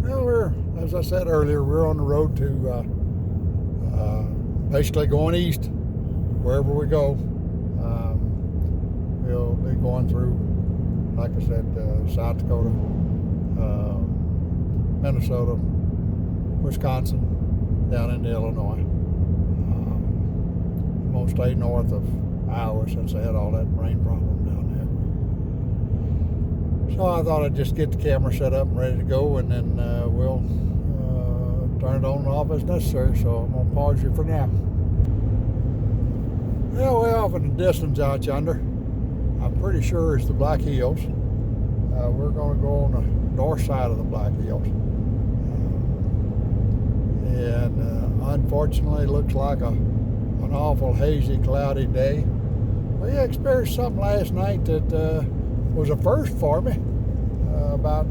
Well, as I said earlier, we're on the road to basically going east. Wherever we go, we'll be going through, like I said, South Dakota, Minnesota, Wisconsin, down into Illinois. Won't stay north of Iowa since they had all that rain problem down there. So I thought I'd just get the camera set up and ready to go, and then we'll turn it on and off as necessary. So I'm going to pause you for now. Well, way off in the distance out yonder, I'm pretty sure it's the Black Hills. We're going to go on the north side of the Black Hills. And unfortunately, it looks like an awful hazy, cloudy day. We experienced something last night that was a first for me. About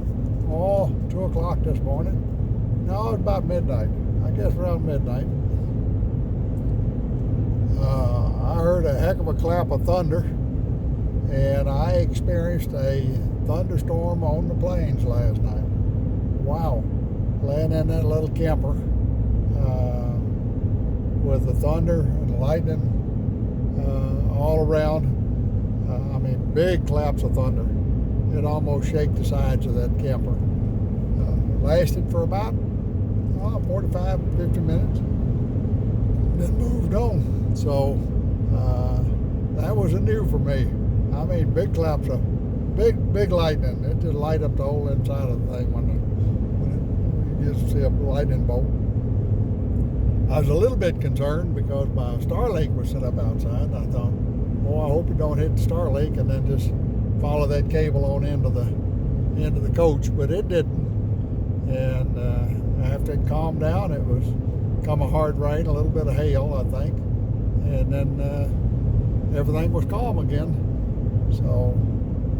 2 o'clock this morning. No, it was about midnight. I guess around midnight. I heard a heck of a clap of thunder, and I experienced a thunderstorm on the plains last night. Wow. Laying in that little camper with the thunder and lightning all around. I mean, big claps of thunder. It almost shook the sides of that camper. Lasted for about 45, 50 minutes. Then moved on. So that was a new for me. I mean, big claps of big lightning. It just light up the whole inside of the thing when you just see a lightning bolt. I was a little bit concerned because my Starlink was set up outside. I thought, I hope it don't hit the Starlink and then just follow that cable on into the coach, but it didn't. And after it calmed down, it was come a hard rain, a little bit of hail, I think, and then everything was calm again. So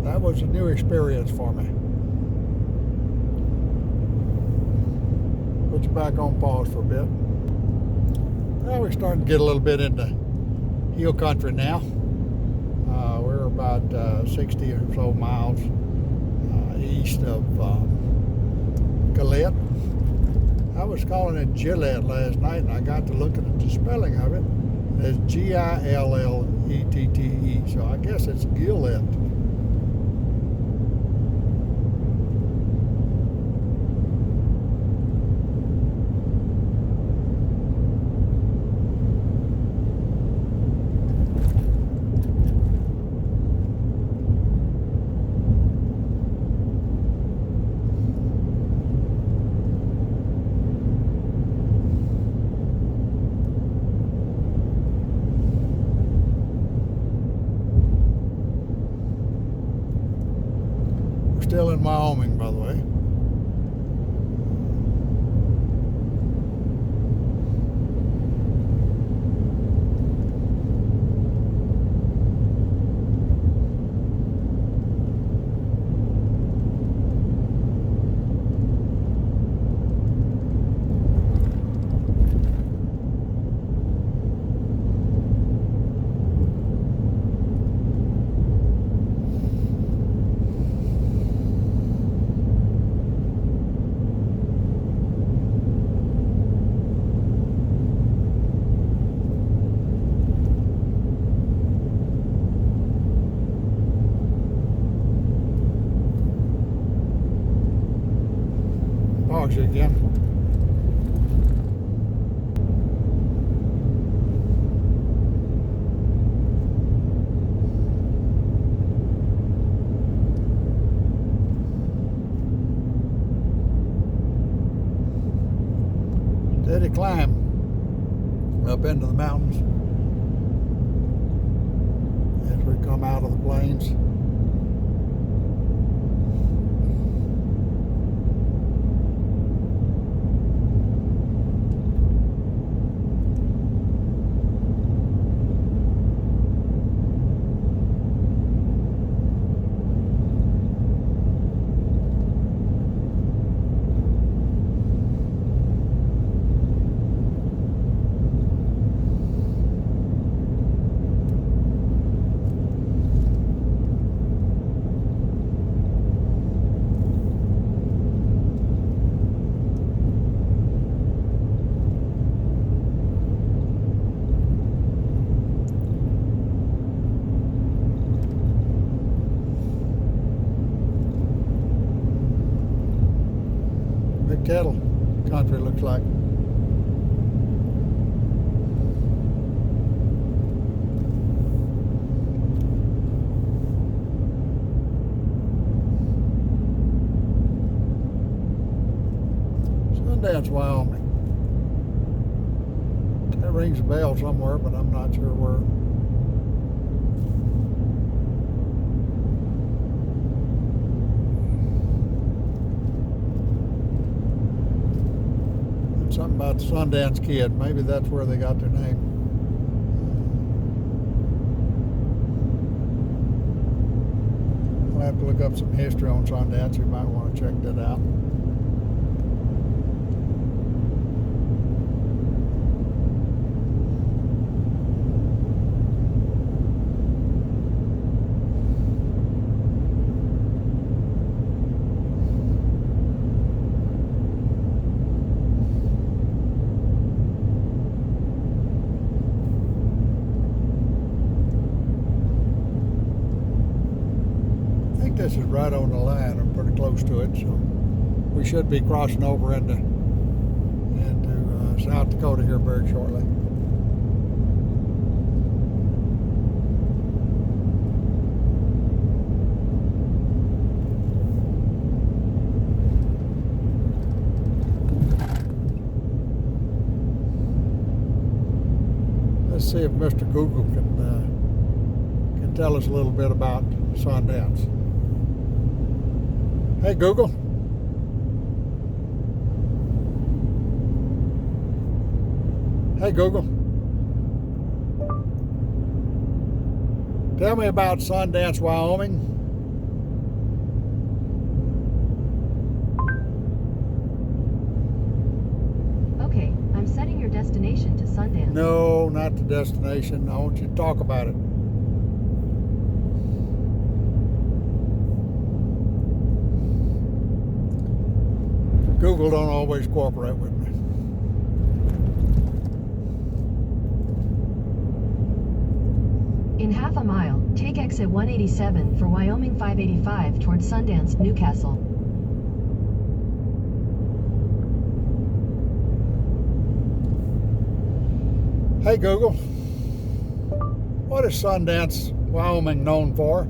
that was a new experience for me. Put you back on pause for a bit. Well, we're starting to get a little bit into hill country now. We're about 60 or so miles east of Gillette. I was calling it Gillette last night, and I got to looking at the spelling of it. It's Gillette, so I guess it's Gillette. Still in Wyoming, by the way. Pause it again. Steady climb up into the mountains as we come out of the plains. Big cattle country looks like. Sundance, Wyoming. That rings a bell somewhere, but I'm not sure where. Something about the Sundance Kid. Maybe that's where they got their name. I'll have to look up some history on Sundance. You might want to check that out. This is right on the line, or pretty close to it, so we should be crossing over into South Dakota here very shortly. Let's see if Mr. Google can tell us a little bit about Sundance. Hey Google. Hey Google. Tell me about Sundance, Wyoming. Okay, I'm setting your destination to Sundance. No, not the destination. I want you to talk about it. Google don't always cooperate with me. In half a mile, take exit 187 for Wyoming 585 towards Sundance, Newcastle. Hey Google, what is Sundance, Wyoming known for?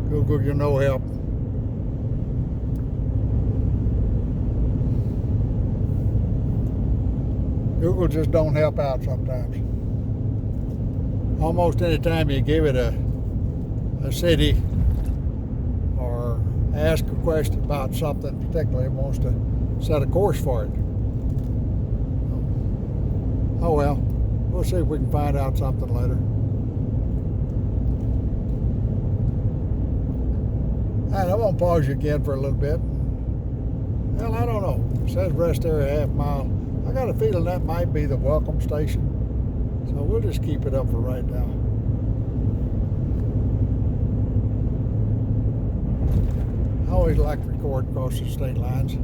Google, you're no help. Google just don't help out sometimes. Almost any time you give it a city or ask a question about something particularly, it wants to set a course for it. Oh well, we'll see if we can find out something later. And I won't pause you again for a little bit. Well, I don't know. It says rest area half mile. I got a feeling that might be the welcome station. So we'll just keep it up for right now. I always like to record across the state lines.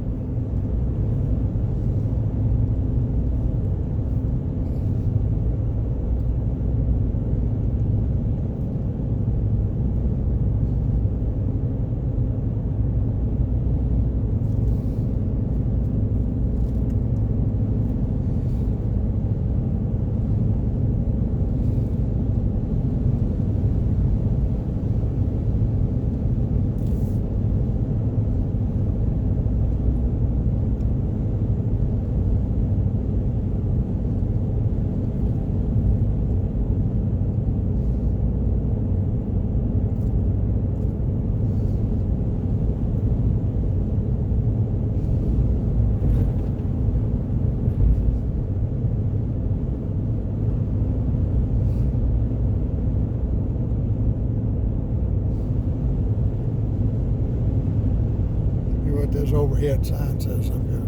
This overhead sign says up here.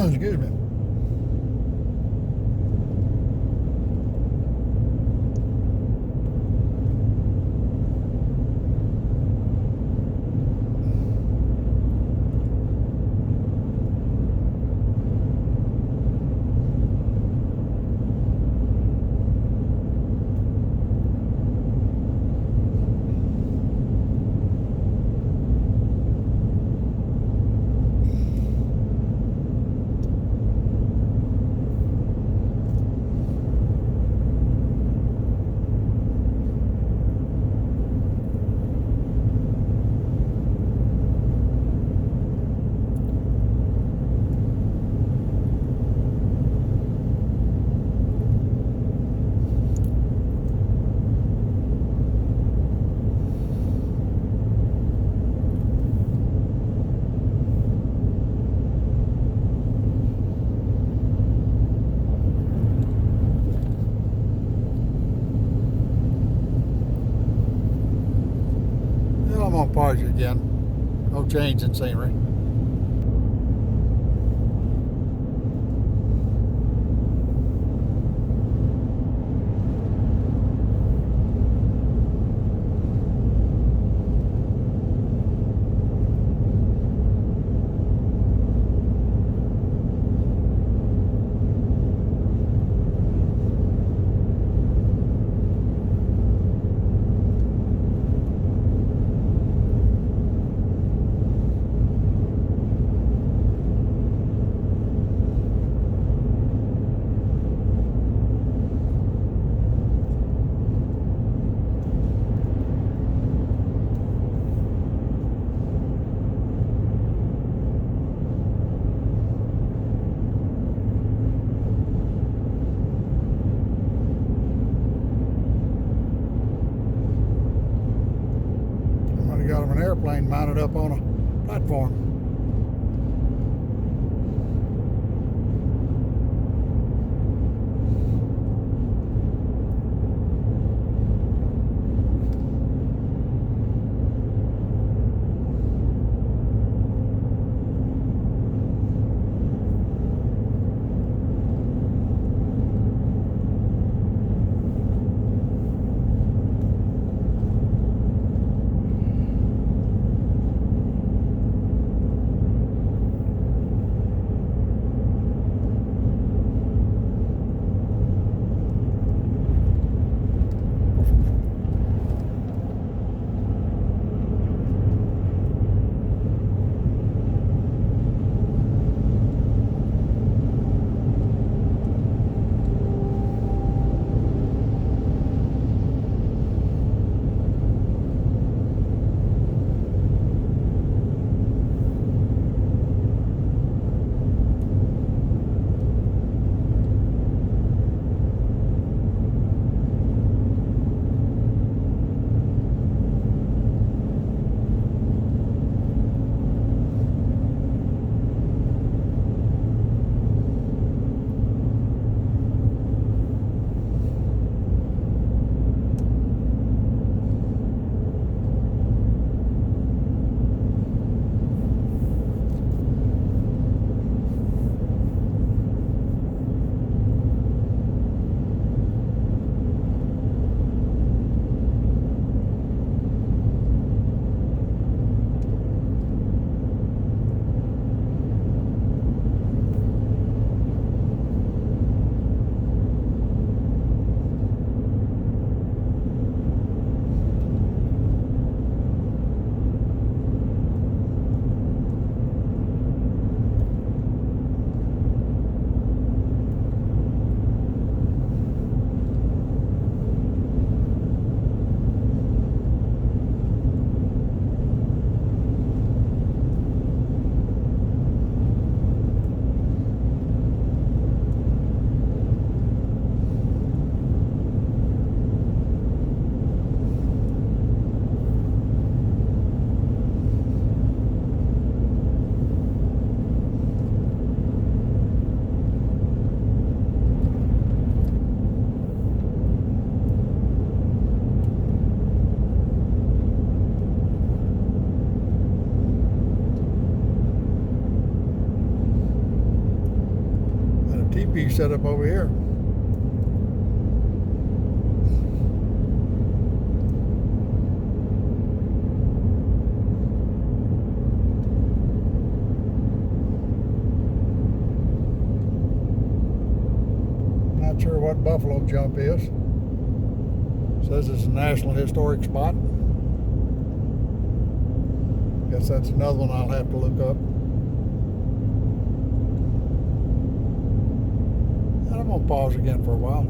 Excuse me. gonna pause you again. No change in scenery. Got an airplane mounted up on a platform. Teepee set up over here. Not sure what Buffalo Jump is. Says it's a National Historic Spot. Guess that's another one I'll have to look up. And I'm gonna pause again for a while.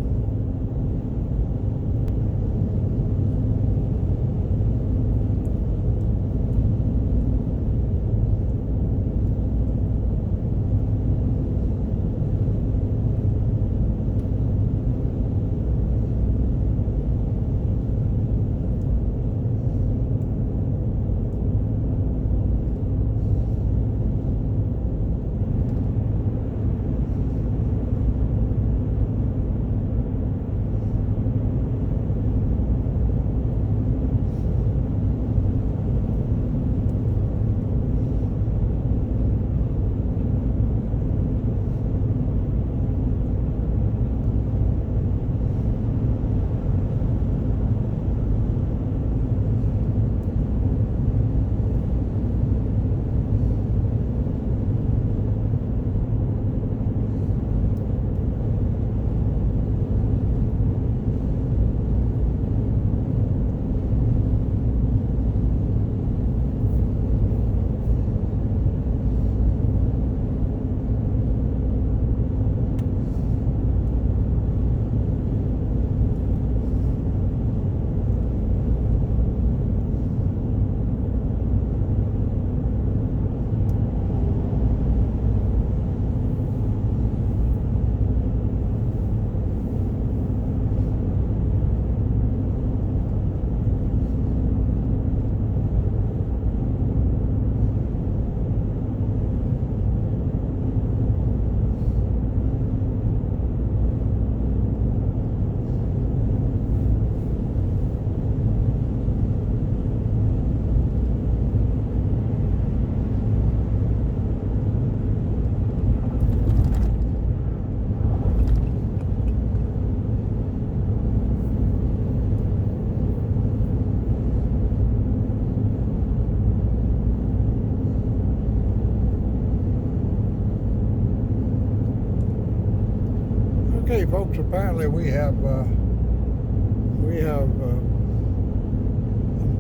Okay, folks. Apparently, I'm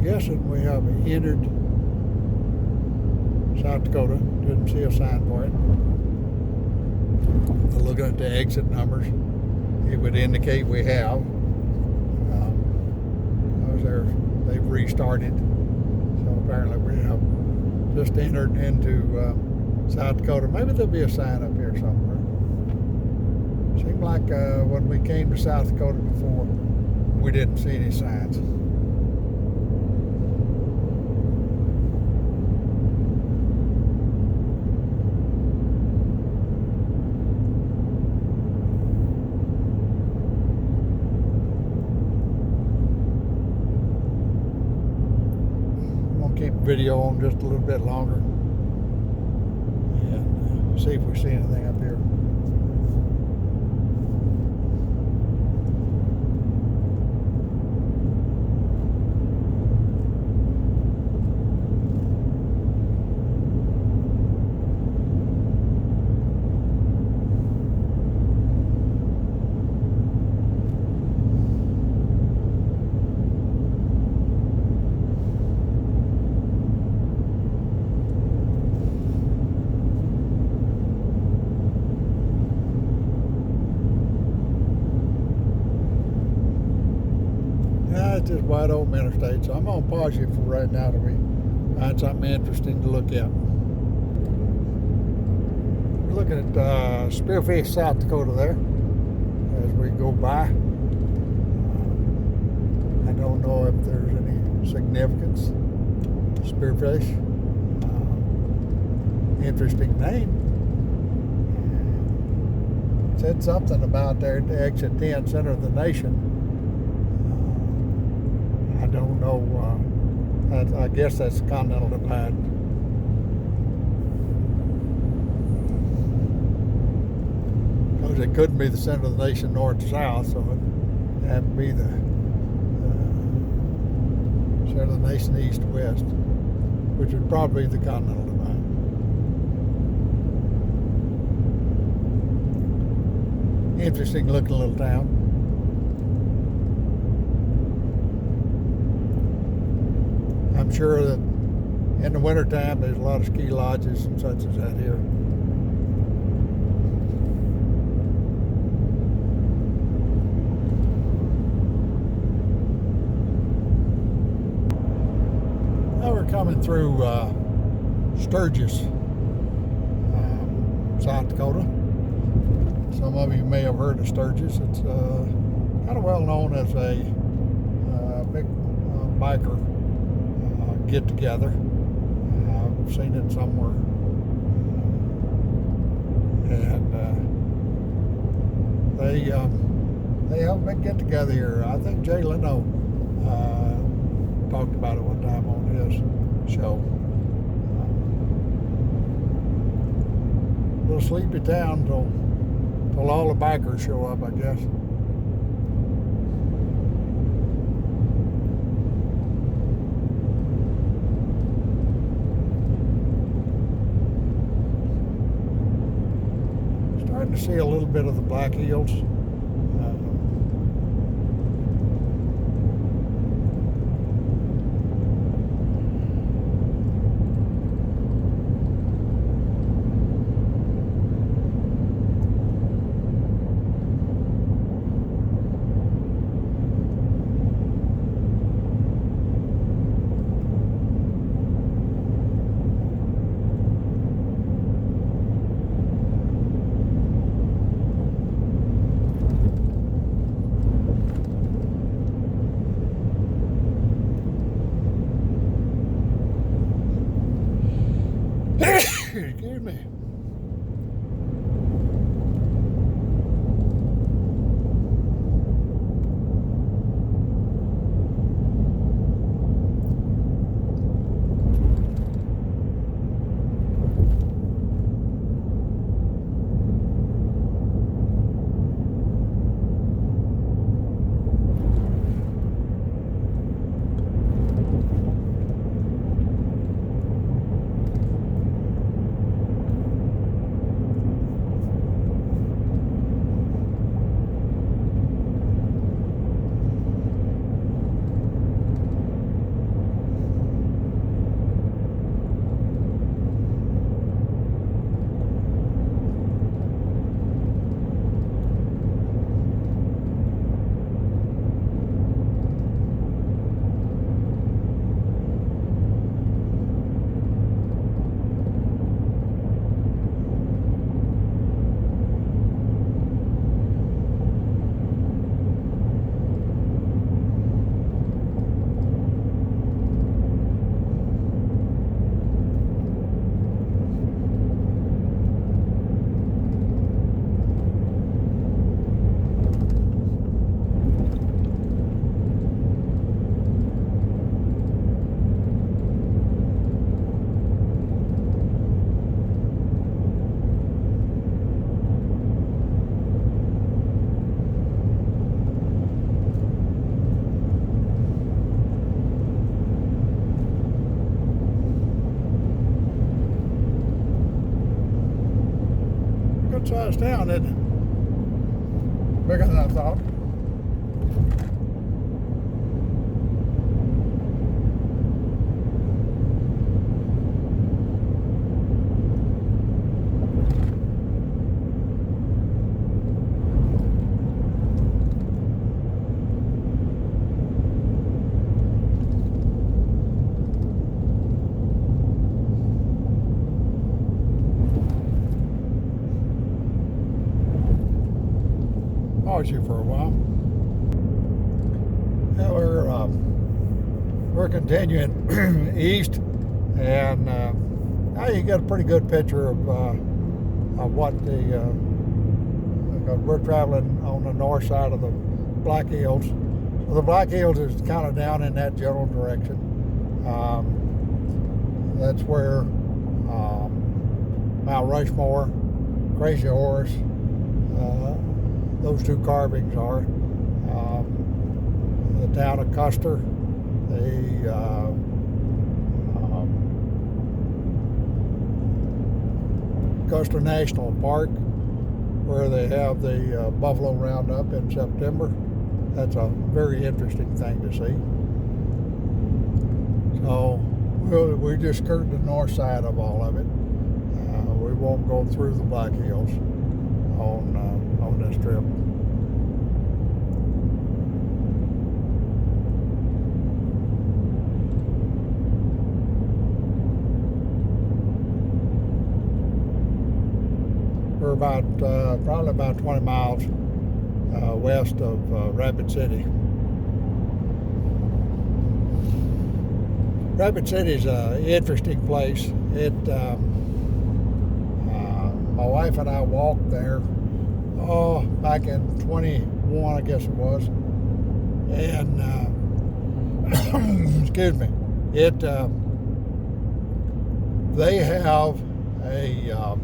guessing we have entered South Dakota. Didn't see a sign for it. But looking at the exit numbers, it would indicate we have. They've restarted. So apparently we have just entered into South Dakota. Maybe there'll be a sign up here somewhere. Seemed like when we came to South Dakota before, we didn't see any signs. Keep the video on just a little bit longer and see if we see anything up here. It's just wide open interstate, so I'm gonna pause you for right now till we find something interesting to look at. We're looking at Spearfish, South Dakota there as we go by. I don't know if there's any significance. Spearfish, interesting name. Said something about there at exit 10, center of the nation. I don't know. I guess that's the Continental Divide. Because it couldn't be the center of the nation north-south, so it had to be the center of the nation east-west, which would probably be the Continental Divide. Interesting looking little town. I'm sure that in the wintertime there's a lot of ski lodges and such as that here. Now we're coming through Sturgis, South Dakota. Some of you may have heard of Sturgis. It's kind of well known as a big biker get together. I've seen it somewhere, and they have a big get together here. I think Jay Leno talked about it one time on his show. A little sleepy town till all the bikers show up, I guess. Starting to see a little bit of the Black Hills. sized town, isn't it? Bigger than I thought. You for a while. Yeah, we're continuing east, and now you get a pretty good picture of what we're traveling on the north side of the Black Hills. So the Black Hills is kind of down in that general direction. That's where Mount Rushmore, Crazy Horse, those two carvings are. The town of Custer, the Custer National Park, where they have the buffalo roundup in September. That's a very interesting thing to see. So we just skirt the north side of all of it. We won't go through the Black Hills on this trip. We're probably about 20 miles west of Rapid City. Rapid City is an interesting place. My wife and I walked there back in 21, I guess it was, and excuse me, they have a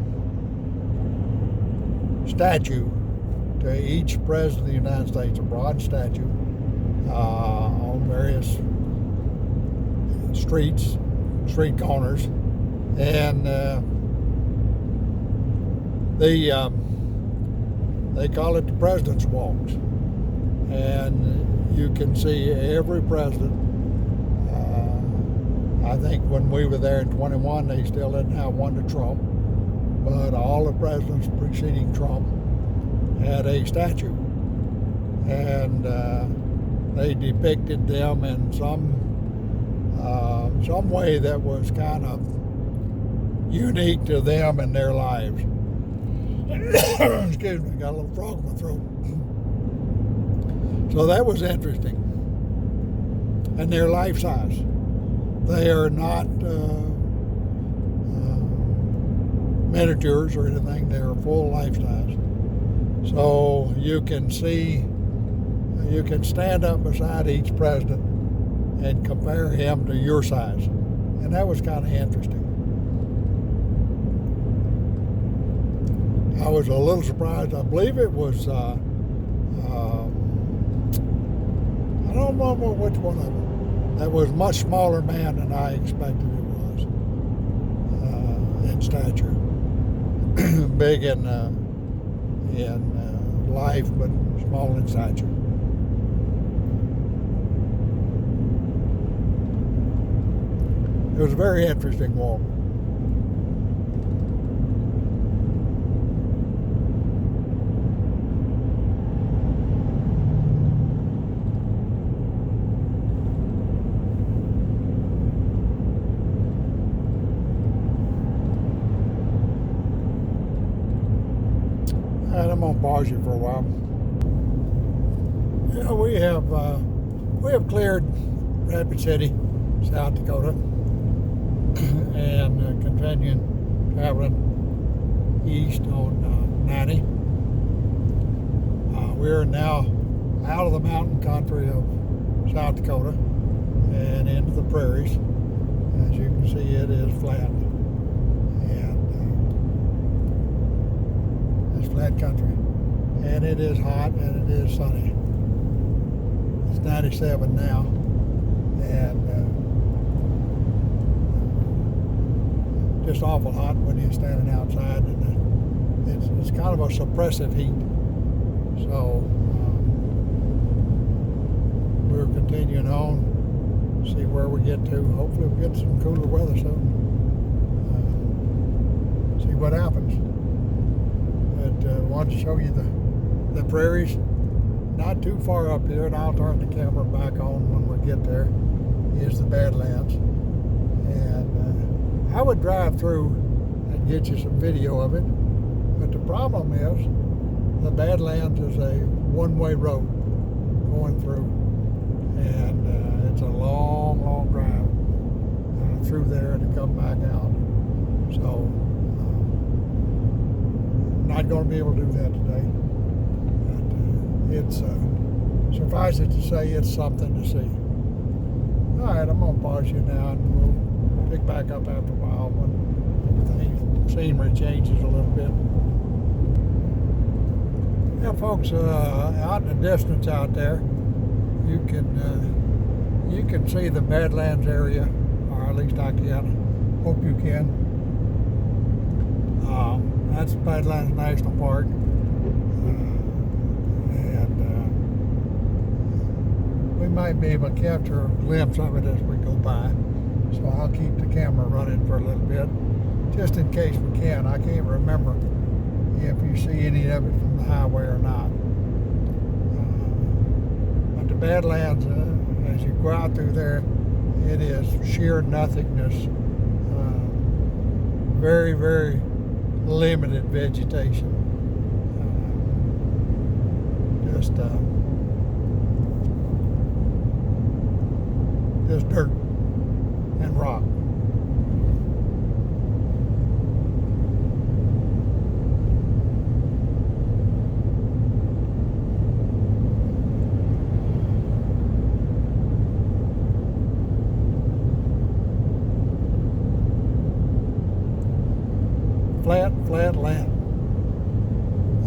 statue to each president of the United States, a bronze statue on various street corners, and they call it the President's Walks, and you can see every president. I think when we were there in 21, they still didn't have one to Trump, but all the presidents preceding Trump had a statue, and they depicted them in some way that was kind of unique to them and their lives. Excuse me, got a little frog in my throat. So that was interesting. And they're life size. They are not miniatures or anything. They're full life size. So you can stand up beside each president and compare him to your size. And that was kind of interesting. I was a little surprised. I believe it was, I don't remember which one of them. That was a much smaller man than I expected it was in stature. Big in life, but small in stature. It was a very interesting walk. And I'm gonna pause you for a while. Yeah, we have cleared Rapid City, South Dakota, and continuing traveling east on 90. We're now out of the mountain country of South Dakota and into the prairies. As you can see, it is flat, and it's flat country, and it is hot and it is sunny. It's 97 now, and just awful hot when you're standing outside it's kind of a suppressive heat. So we're continuing on, see where we get to. Hopefully we'll get some cooler weather soon. See what happens. But I wanted to show you the prairies. Not too far up here, and I'll turn the camera back on when we get there, is the Badlands. And I would drive through and get you some video of it. But the problem is, the Badlands is a one-way road going through. And it's a long, long drive through there to come back out. So, not going to be able to do that today. But it's, suffice it to say, it's something to see. All right, I'm going to pause you now, and we'll pick back up after a while when the scenery changes a little bit. Yeah, folks, out in the distance out there, you can see the Badlands area, or at least I can. Hope you can. That's Badlands National Park, and we might be able to capture a glimpse of it as we go by. So I'll keep the camera running for a little bit, just in case we can. I can't remember if you see any of it from the highway or not. But the Badlands, as you go out through there, it is sheer nothingness. Very, very limited vegetation. Just dirt and rock. Flat land.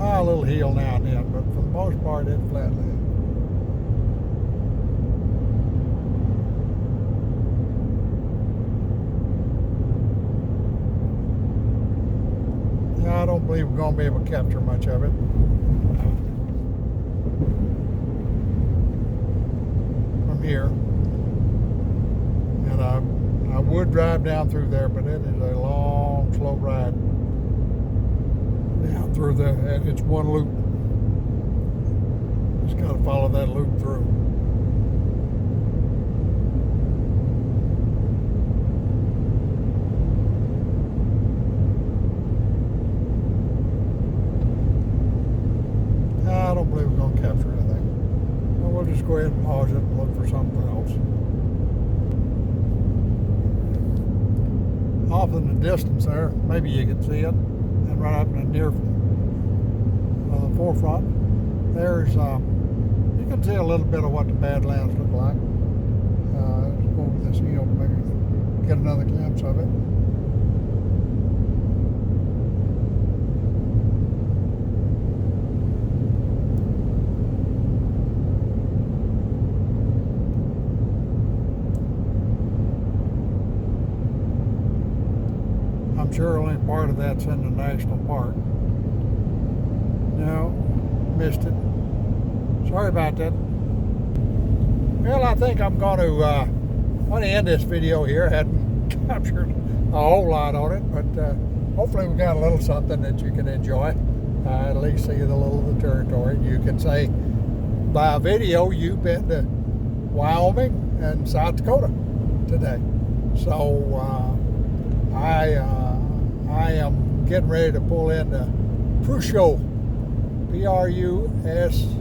A little hill now and then, but for the most part, it's flat land. Yeah, I don't believe we're going to be able to capture much of it. From here. And I would drive down through there, but it is a long, slow ride down through there, and it's one loop. Just got to follow that loop through. I don't believe we're going to capture anything. Well, we'll just go ahead and pause it and look for something else. Off in the distance there, maybe you can see it, and right up in the near the forefront, there's you can see a little bit of what the Badlands look like. Let's go over this hill, maybe get another glimpse of it. I'm sure only part of that's in the national park. No, missed it. Sorry about that. Well, I think I'm going to end this video here. I hadn't captured a whole lot on it, but hopefully we got a little something that you can enjoy. At least see a little of the territory. You can say by video you've been to Wyoming and South Dakota today. So I am getting ready to pull into Presho, P-R-U-S-C-H-O,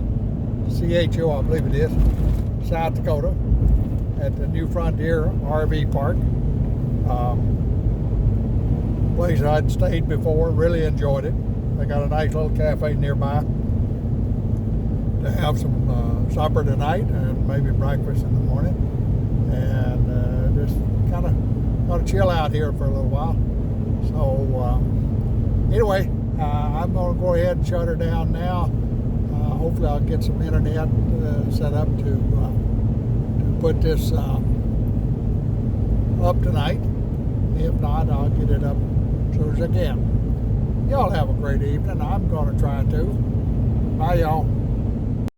I believe it is, South Dakota, at the New Frontier RV Park. Place I'd stayed before, really enjoyed it. They got a nice little cafe nearby to have some supper tonight and maybe breakfast in the morning, and just kind of chill out here for a little while. So anyway, I'm going to go ahead and shut her down now. Hopefully I'll get some internet set up to put this up tonight. If not, I'll get it up as soon as I can. Y'all have a great evening. I'm going to try to. Bye, y'all.